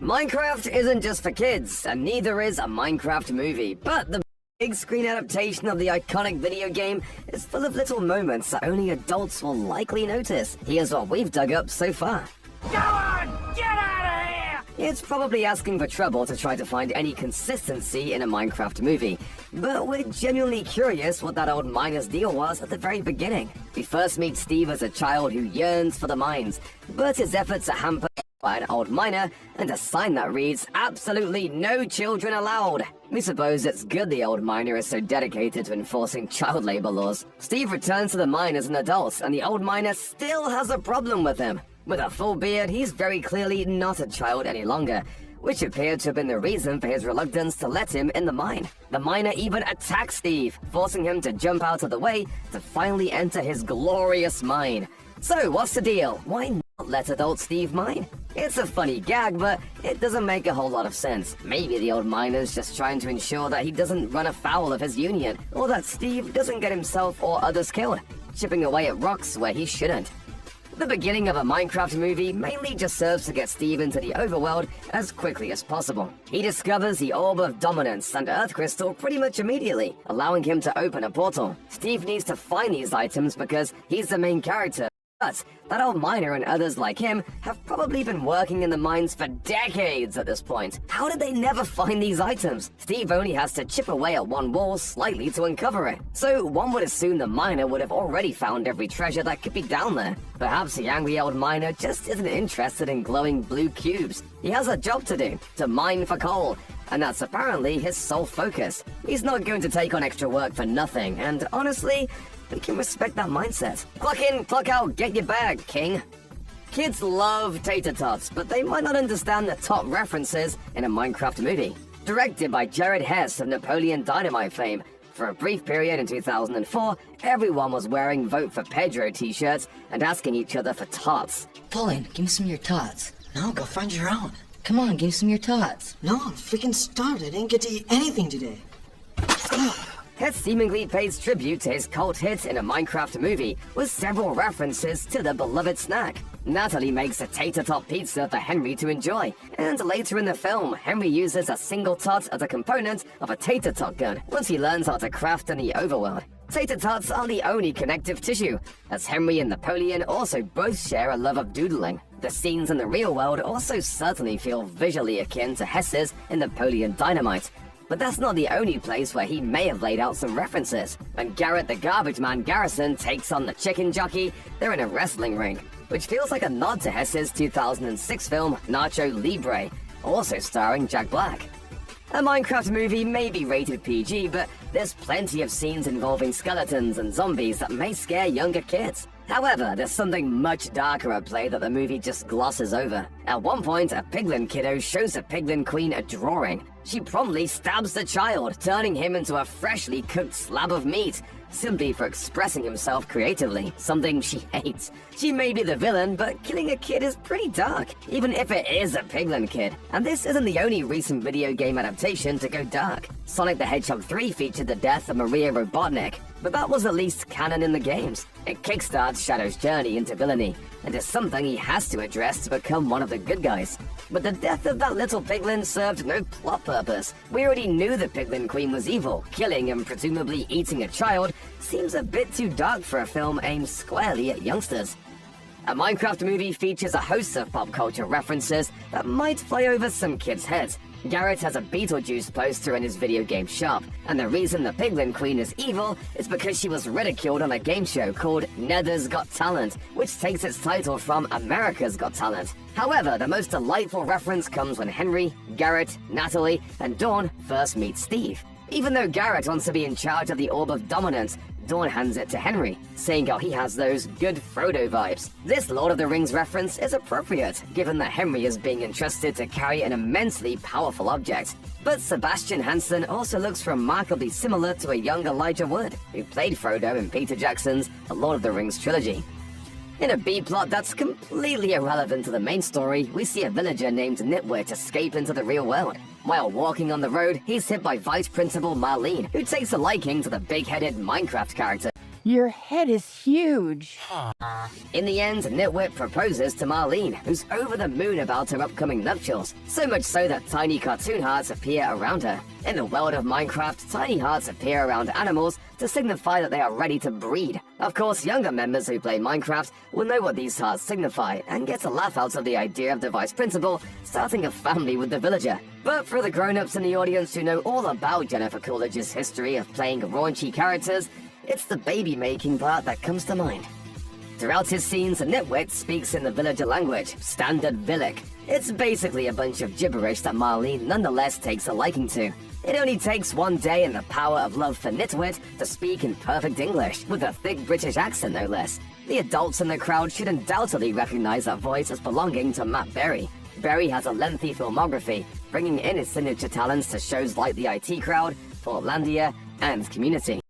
Minecraft isn't just for kids, and neither is a Minecraft movie, but the big screen adaptation of the iconic video game is full of little moments that only adults will likely notice. Here's what we've dug up so far. Go on! Get out of here! It's probably asking for trouble to try to find any consistency in a Minecraft movie, but we're genuinely curious what that old miner's deal was at the very beginning. We first meet Steve as a child who yearns for the mines, but his efforts are hampered by an old miner and a sign that reads, "Absolutely no children allowed." We suppose it's good the old miner is so dedicated to enforcing child labor laws. Steve returns to the mine as an adult, and the old miner still has a problem with him. With a full beard, he's very clearly not a child any longer, which appeared to have been the reason for his reluctance to let him in the mine. The miner even attacks Steve, forcing him to jump out of the way to finally enter his glorious mine. So, what's the deal? Why not let adult Steve mine? It's a funny gag, but it doesn't make a whole lot of sense. Maybe the old miner's just trying to ensure that he doesn't run afoul of his union, or that Steve doesn't get himself or others killed, chipping away at rocks where he shouldn't. The beginning of a Minecraft movie mainly just serves to get Steve into the overworld as quickly as possible. He discovers the Orb of Dominance and Earth Crystal pretty much immediately, allowing him to open a portal. Steve needs to find these items because he's the main character. But that old miner and others like him have probably been working in the mines for decades at this point. How did they never find these items? Steve only has to chip away at one wall slightly to uncover it. So one would assume the miner would have already found every treasure that could be down there. Perhaps the angry old miner just isn't interested in glowing blue cubes. He has a job to do, to mine for coal, and that's apparently his sole focus. He's not going to take on extra work for nothing, and honestly, we can respect that mindset. Clock in, clock out, get your bag, king. Kids love tater tots, but they might not understand the tot references in a Minecraft movie. Directed by Jared Hess of Napoleon Dynamite fame, for a brief period in 2004, everyone was wearing Vote for Pedro t-shirts and asking each other for tots. Pauline, give me some of your tots. No, go find your own. Come on, give me some of your tots. No, I'm freaking starved. I didn't get to eat anything today. Hess seemingly pays tribute to his cult hit in a Minecraft movie, with several references to the beloved snack. Natalie makes a tater tot pizza for Henry to enjoy, and later in the film, Henry uses a single tot as a component of a tater tot gun once he learns how to craft in the overworld. Tater tots are the only connective tissue, as Henry and Napoleon also both share a love of doodling. The scenes in the real world also certainly feel visually akin to Hess's in Napoleon Dynamite. But that's not the only place where he may have laid out some references. When Garrett the Garbage Man Garrison takes on the chicken jockey, they're in a wrestling ring, which feels like a nod to Hess's 2006 film Nacho Libre, also starring Jack Black. A Minecraft movie may be rated PG, but there's plenty of scenes involving skeletons and zombies that may scare younger kids. However, there's something much darker at play that the movie just glosses over. At one point, a piglin kiddo shows the piglin queen a drawing. She promptly stabs the child, turning him into a freshly cooked slab of meat, simply for expressing himself creatively, something she hates. She may be the villain, but killing a kid is pretty dark, even if it is a piglin kid. And this isn't the only recent video game adaptation to go dark. Sonic the Hedgehog 3 featured the death of Maria Robotnik, but that was at least canon in the games. It kickstarts Shadow's journey into villainy, and is something he has to address to become one of the good guys. But the death of that little piglin served no plot purpose. We already knew the piglin queen was evil. Killing and presumably eating a child seems a bit too dark for a film aimed squarely at youngsters. A Minecraft movie features a host of pop culture references that might fly over some kids' heads. Garrett has a Beetlejuice poster in his video game shop, and the reason the Piglin Queen is evil is because she was ridiculed on a game show called Nether's Got Talent, which takes its title from America's Got Talent. However, the most delightful reference comes when Henry, Garrett, Natalie, and Dawn first meet Steve. Even though Garrett wants to be in charge of the Orb of Dominance, Dawn hands it to Henry, saying how he has those good Frodo vibes. This Lord of the Rings reference is appropriate, given that Henry is being entrusted to carry an immensely powerful object. But Sebastian Hansen also looks remarkably similar to a young Elijah Wood, who played Frodo in Peter Jackson's The Lord of the Rings trilogy. In a B-plot that's completely irrelevant to the main story, we see a villager named Nitwit escape into the real world. While walking on the road, he's hit by Vice Principal Marlene, who takes a liking to the big-headed Minecraft character. Your head is huge. In the end, Nitwit proposes to Marlene, who's over the moon about her upcoming nuptials, so much so that tiny cartoon hearts appear around her. In the world of Minecraft, tiny hearts appear around animals to signify that they are ready to breed. Of course, younger members who play Minecraft will know what these hearts signify and get a laugh out of the idea of the vice principal starting a family with the villager. But for the grown-ups in the audience who know all about Jennifer Coolidge's history of playing raunchy characters, it's the baby-making part that comes to mind. Throughout his scenes, Nitwit speaks in the villager language, Standard Villic. It's basically a bunch of gibberish that Marlene nonetheless takes a liking to. It only takes one day and the power of love for Nitwit to speak in perfect English, with a thick British accent no less. The adults in the crowd should undoubtedly recognize that voice as belonging to Matt Berry. Berry has a lengthy filmography, bringing in his signature talents to shows like The IT Crowd, Portlandia, and Community.